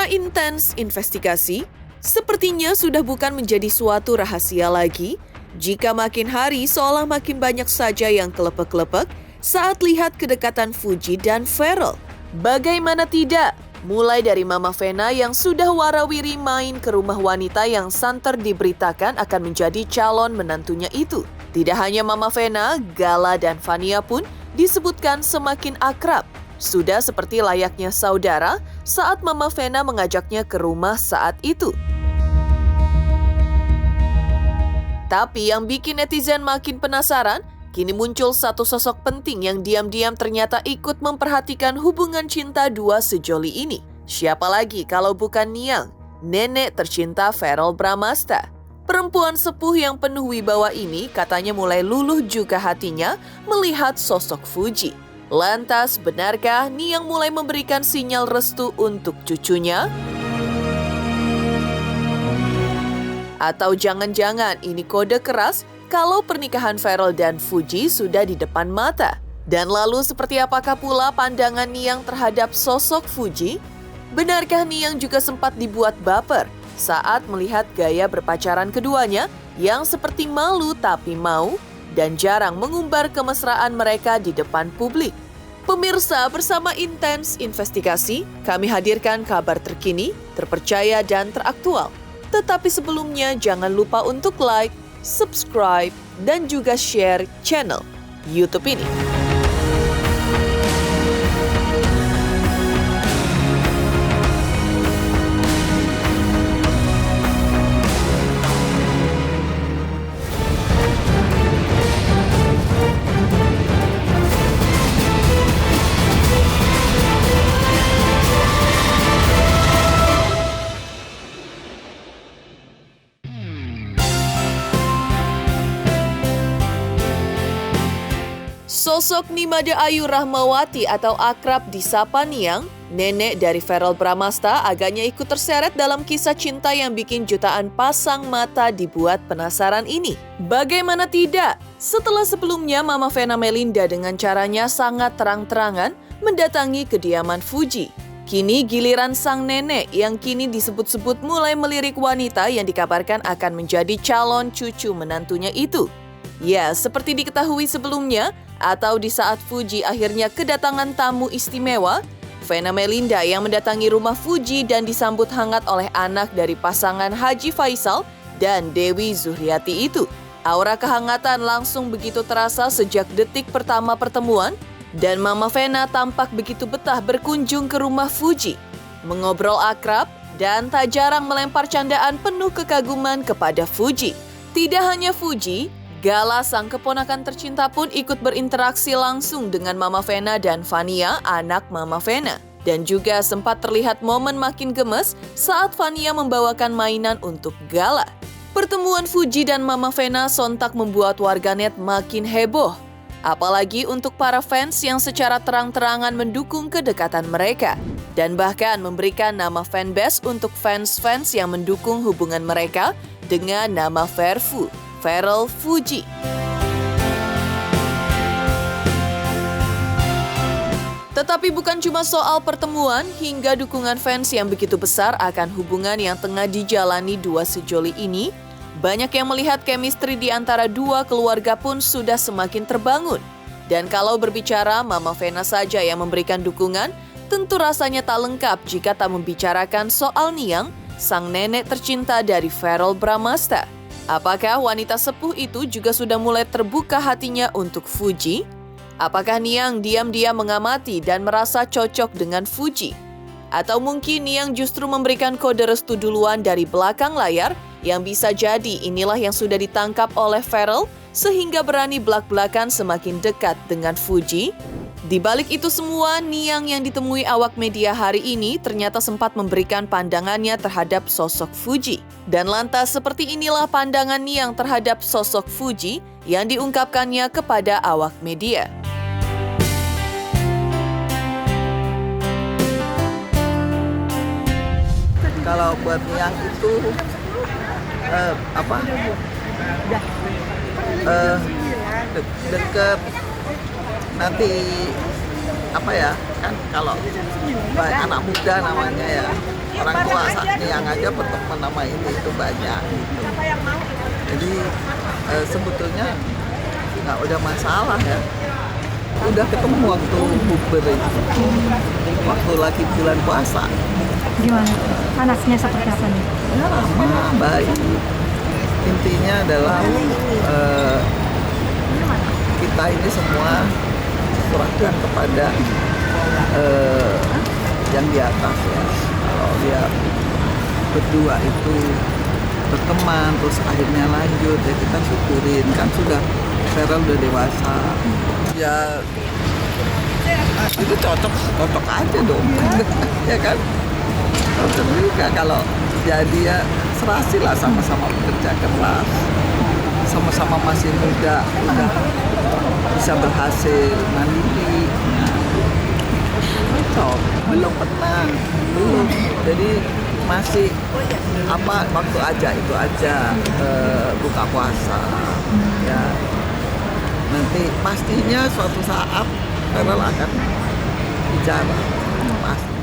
Bersama intens investigasi, sepertinya sudah bukan menjadi suatu rahasia lagi jika makin hari seolah makin banyak saja yang kelepek-kelepek saat lihat kedekatan Fuji dan Pharrell. Bagaimana tidak? Mulai dari Mama Vena yang sudah warawiri main ke rumah wanita yang santer diberitakan akan menjadi calon menantunya itu. Tidak hanya Mama Vena, Gala dan Vania pun disebutkan semakin akrab. Sudah seperti layaknya saudara saat Mama Vena mengajaknya ke rumah saat itu. Tapi yang bikin netizen makin penasaran, kini muncul satu sosok penting yang diam-diam ternyata ikut memperhatikan hubungan cinta dua sejoli ini. Siapa lagi kalau bukan Niang, nenek tercinta Pharrell Bramastha. Perempuan sepuh yang penuh wibawa ini katanya mulai luluh juga hatinya melihat sosok Fuji. Lantas, benarkah Niang mulai memberikan sinyal restu untuk cucunya? Atau jangan-jangan ini kode keras kalau pernikahan Pharrell dan Fuji sudah di depan mata? Dan lalu seperti apakah pula pandangan Niang terhadap sosok Fuji? Benarkah Niang juga sempat dibuat baper saat melihat gaya berpacaran keduanya yang seperti malu tapi mau dan jarang mengumbar kemesraan mereka di depan publik? Pemirsa, bersama intens investigasi, kami hadirkan kabar terkini, terpercaya dan teraktual. Tetapi sebelumnya jangan lupa untuk like, subscribe, dan juga share channel YouTube ini. Sosok Nimade Ayu Rahmawati atau akrab disapa Niang, nenek dari Pharrell Bramastha, agaknya ikut terseret dalam kisah cinta yang bikin jutaan pasang mata dibuat penasaran ini. Bagaimana tidak? Setelah sebelumnya Mama Vena Melinda dengan caranya sangat terang-terangan mendatangi kediaman Fuji. Kini giliran sang nenek yang kini disebut-sebut mulai melirik wanita yang dikabarkan akan menjadi calon cucu menantunya itu. Ya, seperti diketahui sebelumnya, atau di saat Fuji akhirnya kedatangan tamu istimewa, Vena Melinda yang mendatangi rumah Fuji dan disambut hangat oleh anak dari pasangan Haji Faisal dan Dewi Zuhriati itu. Aura kehangatan langsung begitu terasa sejak detik pertama pertemuan, dan Mama Vena tampak begitu betah berkunjung ke rumah Fuji, mengobrol akrab dan tak jarang melempar candaan penuh kekaguman kepada Fuji. Tidak hanya Fuji, Gala sang keponakan tercinta pun ikut berinteraksi langsung dengan Mama Vena dan Vania, anak Mama Vena. Dan juga sempat terlihat momen makin gemes saat Vania membawakan mainan untuk Gala. Pertemuan Fuji dan Mama Vena sontak membuat warganet makin heboh. Apalagi untuk para fans yang secara terang-terangan mendukung kedekatan mereka. Dan bahkan memberikan nama fanbase untuk fans-fans yang mendukung hubungan mereka dengan nama Verfu, Pharrell Fuji. Tetapi bukan cuma soal pertemuan hingga dukungan fans yang begitu besar akan hubungan yang tengah dijalani dua sejoli ini, banyak yang melihat chemistry di antara dua keluarga pun sudah semakin terbangun. Dan kalau berbicara Mama Vena saja yang memberikan dukungan, tentu rasanya tak lengkap jika tak membicarakan soal Niang, sang nenek tercinta dari Pharrell Bramastha. Apakah wanita sepuh itu juga sudah mulai terbuka hatinya untuk Fuji? Apakah Niang diam-diam mengamati dan merasa cocok dengan Fuji? Atau mungkin Niang justru memberikan kode restu duluan dari belakang layar yang bisa jadi inilah yang sudah ditangkap oleh Pharrell sehingga berani belak-belakan semakin dekat dengan Fuji? Di balik itu semua, Niang yang ditemui awak media hari ini ternyata sempat memberikan pandangannya terhadap sosok Fuji. Dan lantas seperti inilah pandangan Niang terhadap sosok Fuji yang diungkapkannya kepada awak media. Kalau buat Niang itu deket nanti apa ya, kan kalau anak muda namanya ya, orang tua yang aja berteman nama ini itu banyak gitu. Jadi sebetulnya nggak udah masalah ya, udah ketemu waktu bukber itu, waktu lagi bulan puasa. Gimana? Panasnya seperti apa nih? Ya lama, baik. Intinya adalah kita ini semua serahkan kepada yang di atas ya. Kalau dia berdua itu berteman terus akhirnya lanjut ya kita syukurin, kan sudah Feral udah dewasa ya, itu cocok aja dong. Ya kan, cocok juga kalau jadi ya, serasi lah, sama-sama bekerja keras, sama-sama masih muda, udah bisa berhasil mandiri. Cocok, belum pernah, belum. Jadi masih waktu aja itu aja buka puasa ya. Nanti pastinya suatu saat Feral akan bicara pasti.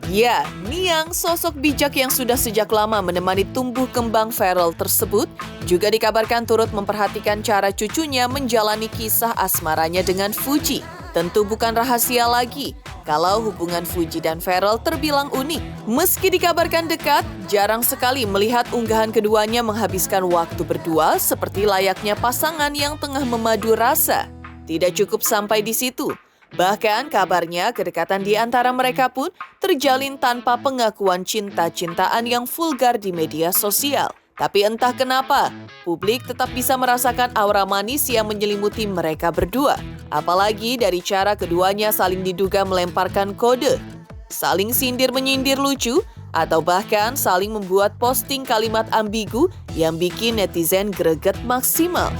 Ya, Niang, sosok bijak yang sudah sejak lama menemani tumbuh kembang Feral tersebut, juga dikabarkan turut memperhatikan cara cucunya menjalani kisah asmaranya dengan Fuji. Tentu bukan rahasia lagi kalau hubungan Fuji dan Feral terbilang unik. Meski dikabarkan dekat, jarang sekali melihat unggahan keduanya menghabiskan waktu berdua seperti layaknya pasangan yang tengah memadu rasa. Tidak cukup sampai di situ. Bahkan kabarnya kedekatan di antara mereka pun terjalin tanpa pengakuan cinta-cintaan yang vulgar di media sosial. Tapi entah kenapa, publik tetap bisa merasakan aura manis yang menyelimuti mereka berdua. Apalagi dari cara keduanya saling diduga melemparkan kode, saling sindir-menyindir lucu, atau bahkan saling membuat posting kalimat ambigu yang bikin netizen greget maksimal.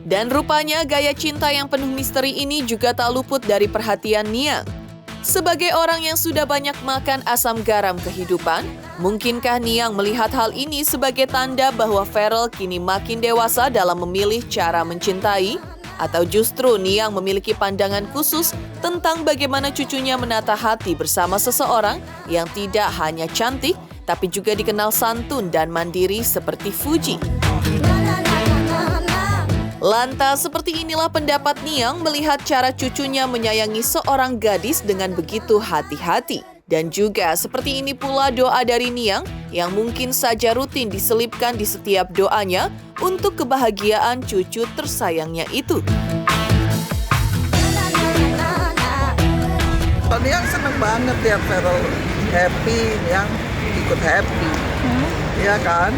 Dan rupanya gaya cinta yang penuh misteri ini juga tak luput dari perhatian Niang. Sebagai orang yang sudah banyak makan asam garam kehidupan, mungkinkah Niang melihat hal ini sebagai tanda bahwa Feral kini makin dewasa dalam memilih cara mencintai? Atau justru Niang memiliki pandangan khusus tentang bagaimana cucunya menata hati bersama seseorang yang tidak hanya cantik, tapi juga dikenal santun dan mandiri seperti Fuji? Lantas, seperti inilah pendapat Niang melihat cara cucunya menyayangi seorang gadis dengan begitu hati-hati. Dan juga seperti ini pula doa dari Niang yang mungkin saja rutin diselipkan di setiap doanya untuk kebahagiaan cucu tersayangnya itu. Niang seneng banget lihat Feral happy, Niang ikut happy, ya kan?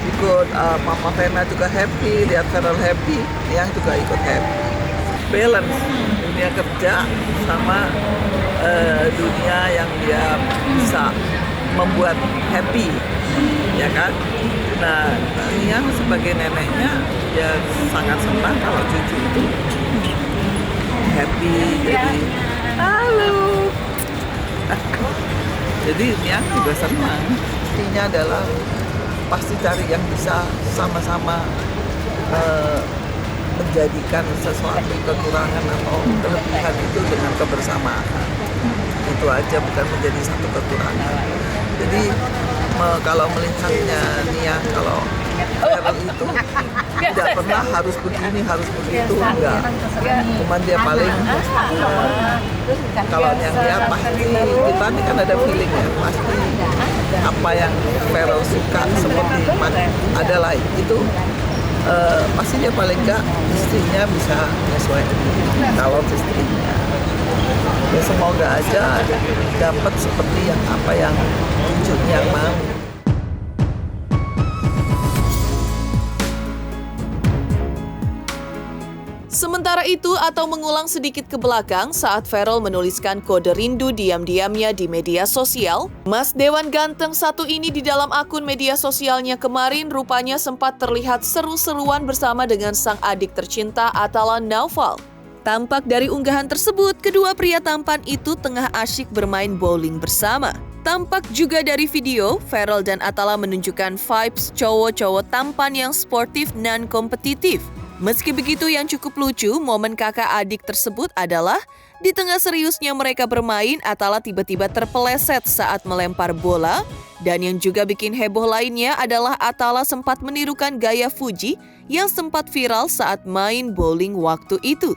Ikut Mama Vena juga happy, lihat Feral happy, Niang juga ikut happy. Balance dunia kerja sama dunia yang dia bisa membuat happy, ya kan? Nah, Niang sebagai neneknya dia sangat senang kalau cucu itu happy, jadi halo. Jadi Niang juga senang. Intinya adalah pasti cari yang bisa sama-sama menjadikan sesuatu kekurangan atau kelebihan itu dengan kebersamaan. Itu aja, bukan menjadi satu kekurangan. Jadi kalau melihatnya Niang, kalau Feral itu tidak pernah harus begini, harus begitu, enggak. Cuman dia paling kalau yang dia pasti, kita ini kan ada feeling ya, pasti apa yang Feral suka seperti adalah itu, pasti dia paling enggak istrinya bisa menyesuaikan kalau istrinya. Ya semoga aja dapat seperti yang apa yang cucunya mau. Sementara itu, atau mengulang sedikit ke belakang saat Feral menuliskan kode rindu diam-diamnya di media sosial, Mas Dewan ganteng satu ini di dalam akun media sosialnya kemarin rupanya sempat terlihat seru-seruan bersama dengan sang adik tercinta Atala Naufal. Tampak dari unggahan tersebut, kedua pria tampan itu tengah asyik bermain bowling bersama. Tampak juga dari video, Ferrell dan Atala menunjukkan vibes cowok-cowok tampan yang sportif dan kompetitif. Meski begitu, yang cukup lucu, momen kakak adik tersebut adalah di tengah seriusnya mereka bermain, Atala tiba-tiba terpeleset saat melempar bola. Dan yang juga bikin heboh lainnya adalah Atala sempat menirukan gaya Fuji yang sempat viral saat main bowling waktu itu.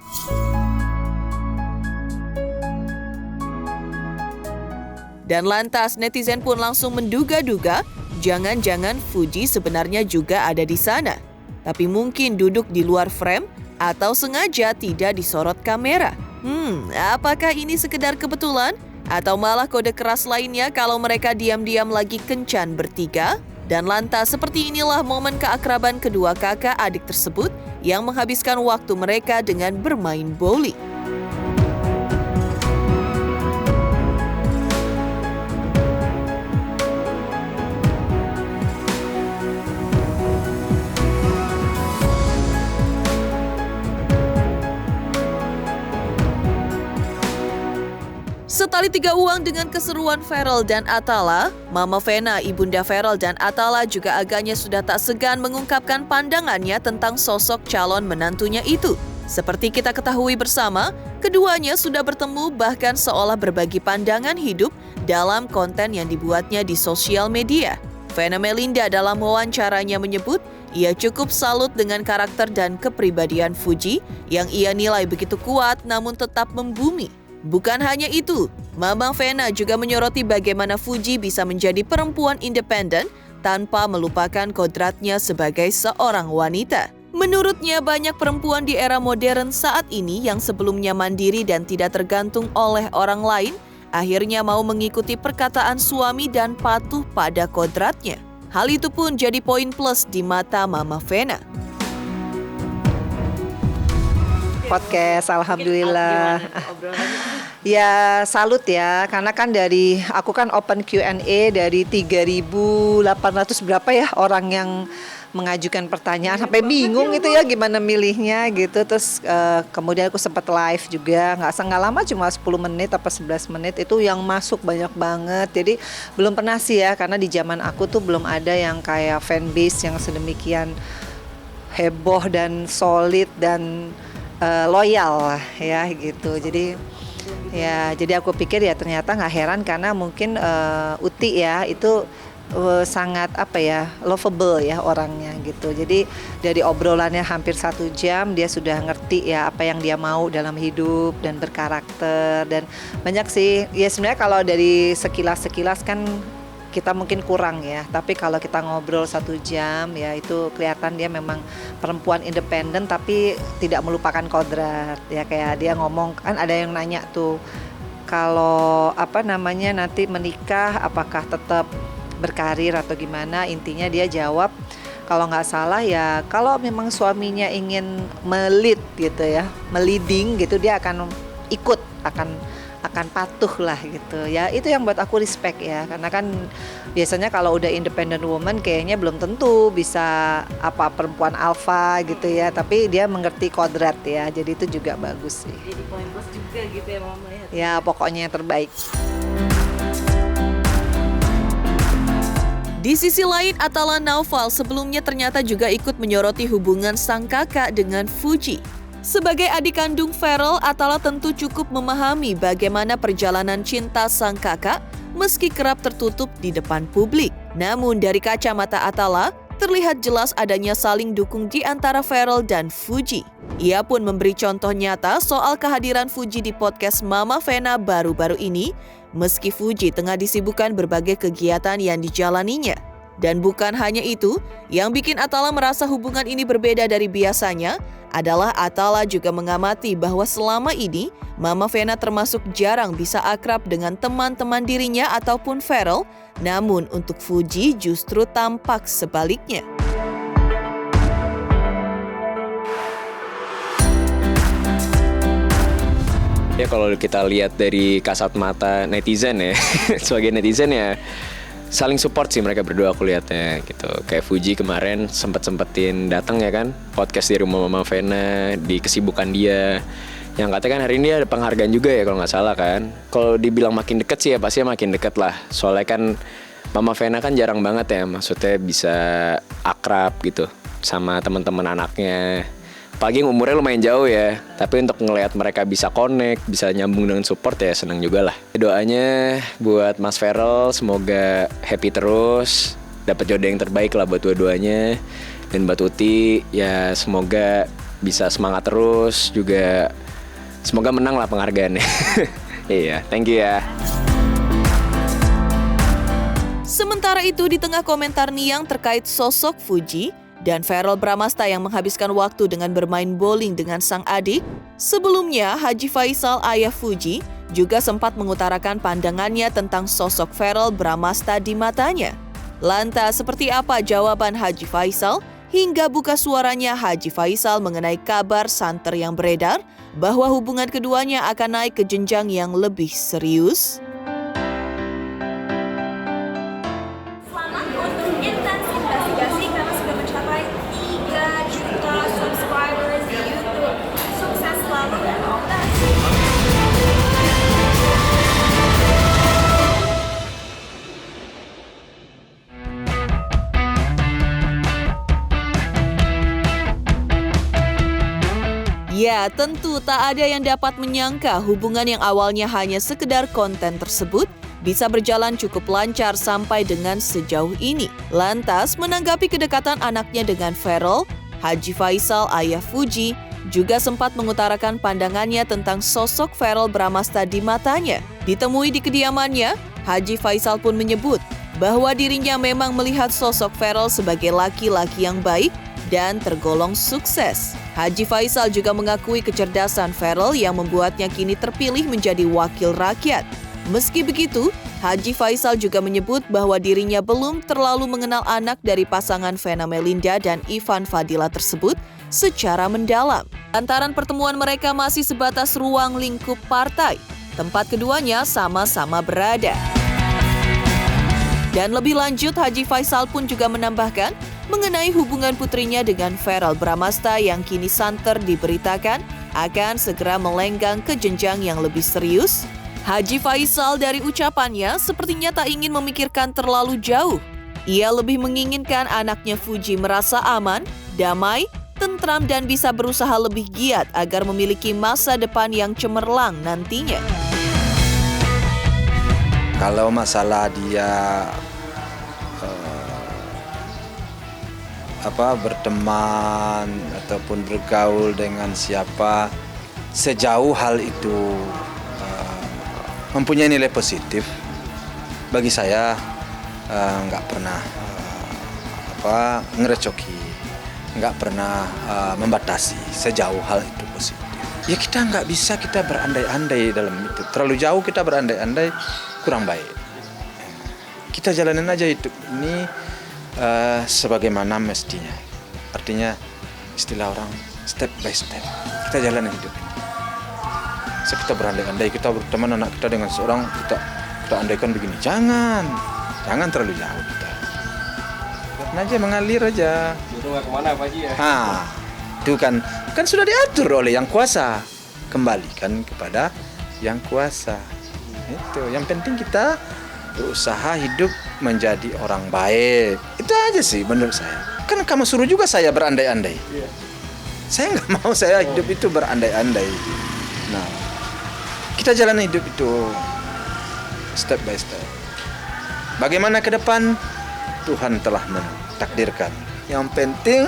Dan lantas netizen pun langsung menduga-duga jangan-jangan Fuji sebenarnya juga ada di sana. Tapi mungkin duduk di luar frame atau sengaja tidak disorot kamera. Apakah ini sekedar kebetulan? Atau malah kode keras lainnya kalau mereka diam-diam lagi kencan bertiga? Dan lantas seperti inilah momen keakraban kedua kakak adik tersebut yang menghabiskan waktu mereka dengan bermain bowling. Setali tiga uang dengan keseruan Ferrell dan Atala, Mama Vena, ibunda Ferrell dan Atala juga agaknya sudah tak segan mengungkapkan pandangannya tentang sosok calon menantunya itu. Seperti kita ketahui bersama, keduanya sudah bertemu bahkan seolah berbagi pandangan hidup dalam konten yang dibuatnya di sosial media. Vena Melinda dalam wawancaranya menyebut ia cukup salut dengan karakter dan kepribadian Fuji yang ia nilai begitu kuat namun tetap membumi. Bukan hanya itu, Mama Vena juga menyoroti bagaimana Fuji bisa menjadi perempuan independen tanpa melupakan kodratnya sebagai seorang wanita. Menurutnya, banyak perempuan di era modern saat ini yang sebelumnya mandiri dan tidak tergantung oleh orang lain, akhirnya mau mengikuti perkataan suami dan patuh pada kodratnya. Hal itu pun jadi poin plus di mata Mama Vena. Podcast, alhamdulillah. Ya salut ya, karena kan aku kan open Q&A dari 3.800 berapa ya orang yang mengajukan pertanyaan, sampai bingung gitu ya gimana milihnya gitu. Terus kemudian aku sempat live juga, nggak lama, cuma 10 menit atau 11 menit, itu yang masuk banyak banget. Jadi belum pernah sih ya, karena di zaman aku tuh belum ada yang kayak fanbase yang sedemikian heboh dan solid dan loyal ya gitu. Jadi aku pikir ya ternyata nggak heran, karena mungkin Uti ya itu sangat lovable ya orangnya gitu. Jadi dari obrolannya hampir 1 jam dia sudah ngerti ya apa yang dia mau dalam hidup dan berkarakter, dan banyak sih ya sebenarnya kalau dari sekilas kan kita mungkin kurang ya, tapi kalau kita ngobrol 1 jam ya itu kelihatan dia memang perempuan independen tapi tidak melupakan kodrat ya. Kayak dia ngomong, kan ada yang nanya tuh kalau nanti menikah apakah tetap berkarir atau gimana. Intinya dia jawab kalau nggak salah ya, kalau memang suaminya ingin melit gitu ya, meliding gitu, dia akan ikut, akan patuh lah gitu ya. Itu yang buat aku respect ya, karena kan biasanya kalau udah independent woman kayaknya belum tentu bisa perempuan alpha gitu ya, tapi dia mengerti kodrat ya, jadi itu juga bagus sih. Jadi poin plus juga gitu ya Mama ya. Ya pokoknya yang terbaik. Di sisi lain, Atala Naufal sebelumnya ternyata juga ikut menyoroti hubungan sang kakak dengan Fuji. Sebagai adik kandung Ferrell, Atala tentu cukup memahami bagaimana perjalanan cinta sang kakak meski kerap tertutup di depan publik. Namun dari kacamata Atala, terlihat jelas adanya saling dukung di antara Ferrell dan Fuji. Ia pun memberi contoh nyata soal kehadiran Fuji di podcast Mama Vena baru-baru ini, meski Fuji tengah disibukkan berbagai kegiatan yang dijalaninya. Dan bukan hanya itu, yang bikin Atala merasa hubungan ini berbeda dari biasanya adalah Atala juga mengamati bahwa selama ini Mama Vena termasuk jarang bisa akrab dengan teman-teman dirinya ataupun Ferrell, namun untuk Fuji justru tampak sebaliknya. Ya kalau kita lihat dari kasat mata netizen ya, sebagai netizen ya saling support sih mereka berdua, aku lihatnya gitu. Kayak Fuji kemarin sempetin datang ya kan podcast di rumah Mama Vena di kesibukan dia. Yang katanya kan hari ini ada penghargaan juga ya kalau nggak salah kan. Kalau dibilang makin deket sih ya pasti makin deket lah. Soalnya kan Mama Vena kan jarang banget ya, maksudnya bisa akrab gitu sama teman-teman anaknya. Apalagi yang umurnya lumayan jauh ya. Tapi untuk ngelihat mereka bisa connect, bisa nyambung dengan support ya seneng juga lah. Doanya buat Mas Feral semoga happy terus, dapat jodoh yang terbaik lah buat dua-duanya. Dan buat Uti ya semoga bisa semangat terus, juga semoga menang lah penghargaannya. Iya, thank you ya. Sementara itu di tengah komentar Niang terkait sosok Fuji dan Verrell Bramasta yang menghabiskan waktu dengan bermain bowling dengan sang adik, sebelumnya Haji Faisal ayah Fuji juga sempat mengutarakan pandangannya tentang sosok Verrell Bramasta di matanya. Lantas seperti apa jawaban Haji Faisal hingga buka suaranya Haji Faisal mengenai kabar santer yang beredar bahwa hubungan keduanya akan naik ke jenjang yang lebih serius? Selamat untuk intens investigasi karena sudah mencapai 3 juta subscribers di YouTube. Sukses selalu dan all the best. Ya, tentu tak ada yang dapat menyangka hubungan yang awalnya hanya sekedar konten tersebut bisa berjalan cukup lancar sampai dengan sejauh ini. Lantas, menanggapi kedekatan anaknya dengan Verrell, Haji Faisal ayah Fuji juga sempat mengutarakan pandangannya tentang sosok Verrell Bramasta di matanya. Ditemui di kediamannya, Haji Faisal pun menyebut bahwa dirinya memang melihat sosok Verrell sebagai laki-laki yang baik dan tergolong sukses. Haji Faisal juga mengakui kecerdasan Verrell yang membuatnya kini terpilih menjadi wakil rakyat. Meski begitu, Haji Faisal juga menyebut bahwa dirinya belum terlalu mengenal anak dari pasangan Vena Melinda dan Ivan Fadila tersebut secara mendalam. Lantaran pertemuan mereka masih sebatas ruang lingkup partai, tempat keduanya sama-sama berada. Dan lebih lanjut, Haji Faisal pun juga menambahkan mengenai hubungan putrinya dengan Verrell Bramasta yang kini santer diberitakan akan segera melenggang ke jenjang yang lebih serius. Haji Faisal dari ucapannya sepertinya tak ingin memikirkan terlalu jauh. Ia lebih menginginkan anaknya Fuji merasa aman, damai, tentram dan bisa berusaha lebih giat agar memiliki masa depan yang cemerlang nantinya. Kalau masalah dia berteman ataupun bergaul dengan siapa, sejauh hal itu mempunyai nilai positif, bagi saya nggak pernah ngerecoki, nggak pernah membatasi sejauh hal itu positif. Ya kita nggak bisa kita berandai-andai dalam itu, terlalu jauh kita berandai-andai kurang baik. Kita jalanin aja hidup ini sebagaimana mestinya. Artinya istilah orang step by step. Kita jalanin hidup ini. Kita berandai-andai kita berteman anak kita dengan seorang, kita andaikan begini. Jangan terlalu jauh kita. Biarin aja mengalir aja. Itu nggak kemana Pak Haji ya? Itu kan sudah diatur oleh Yang Kuasa. Kembalikan kepada Yang Kuasa. Itu yang penting kita berusaha hidup menjadi orang baik. Itu aja sih menurut saya. Kan kamu suruh juga saya berandai-andai. Saya nggak mau saya hidup itu berandai-andai. Nah, kita jalani hidup itu step by step. Bagaimana ke depan, Tuhan telah mentakdirkan. Yang penting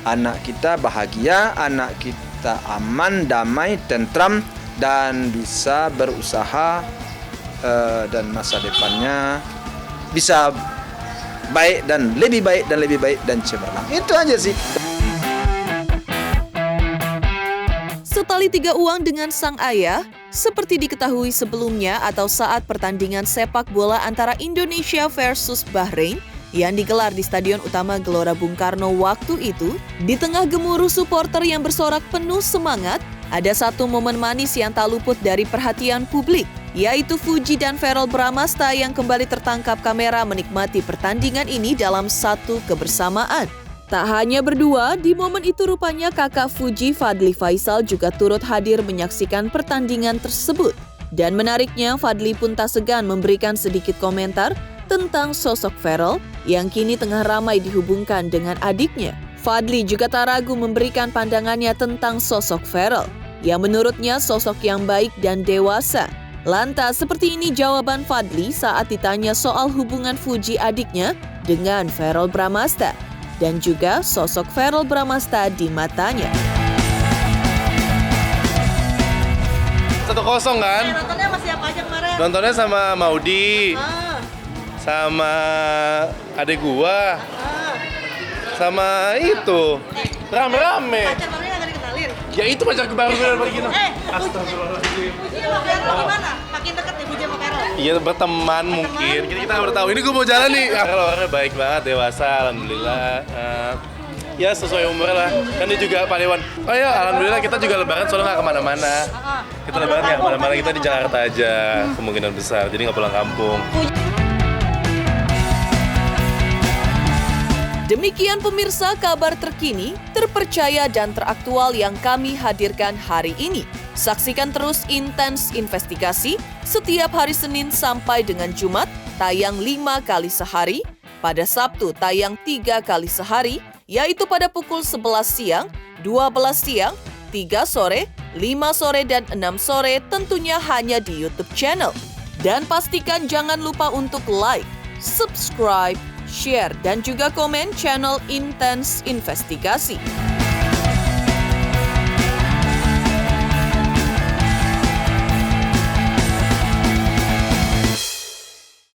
anak kita bahagia, anak kita aman, damai, tentram, dan bisa berusaha dan masa depannya bisa baik dan lebih baik dan cemerlang. Itu aja sih. Setali tiga uang dengan sang ayah, seperti diketahui sebelumnya atau saat pertandingan sepak bola antara Indonesia versus Bahrain yang digelar di Stadion Utama Gelora Bung Karno waktu itu, di tengah gemuruh supporter yang bersorak penuh semangat, ada satu momen manis yang tak luput dari perhatian publik, yaitu Fuji dan Verrell Bramasta yang kembali tertangkap kamera menikmati pertandingan ini dalam satu kebersamaan. Tak hanya berdua, di momen itu rupanya kakak Fuji Fadly Faisal juga turut hadir menyaksikan pertandingan tersebut. Dan menariknya, Fadly pun tak segan memberikan sedikit komentar tentang sosok Ferrell yang kini tengah ramai dihubungkan dengan adiknya. Fadly juga tak ragu memberikan pandangannya tentang sosok Ferrell, yang menurutnya sosok yang baik dan dewasa. Lantas, seperti ini jawaban Fadly saat ditanya soal hubungan Fuji adiknya dengan Ferrell Bramasta, dan juga sosok Ferrell Bramasta di matanya. 1-0 kan? Nontonnya sama siapa aja kemarin? Nontonnya sama Maudi, sama adek gua, sama itu rame-rame. Pacar kamu nggak dikenalin? Ya itu pacar baru gue dari Gino. Astagfirullahaladzim. Ini sama Ferrell gimana? Makin deket ya Fuji sama Ferrell? Iya berteman mungkin. Kita nggak tahu. Ini gue mau jalan nih. Orangnya baik banget, dewasa, alhamdulillah. Ya sesuai umur lah. Kan dia juga Pak Dewan. Oh ya alhamdulillah kita juga lebaran soalnya nggak kemana-mana. Kita lebaran nggak kemana-mana, kita di Jakarta aja kemungkinan besar. Jadi nggak pulang kampung. Demikian pemirsa kabar terkini, terpercaya dan teraktual yang kami hadirkan hari ini. Saksikan terus Intens Investigasi setiap hari Senin sampai dengan Jumat, tayang 5 kali sehari, pada Sabtu tayang 3 kali sehari, yaitu pada pukul 11 siang, 12 siang, 3 sore, 5 sore, dan 6 sore tentunya hanya di YouTube channel. Dan pastikan jangan lupa untuk like, subscribe, share, dan juga komen channel Intens Investigasi.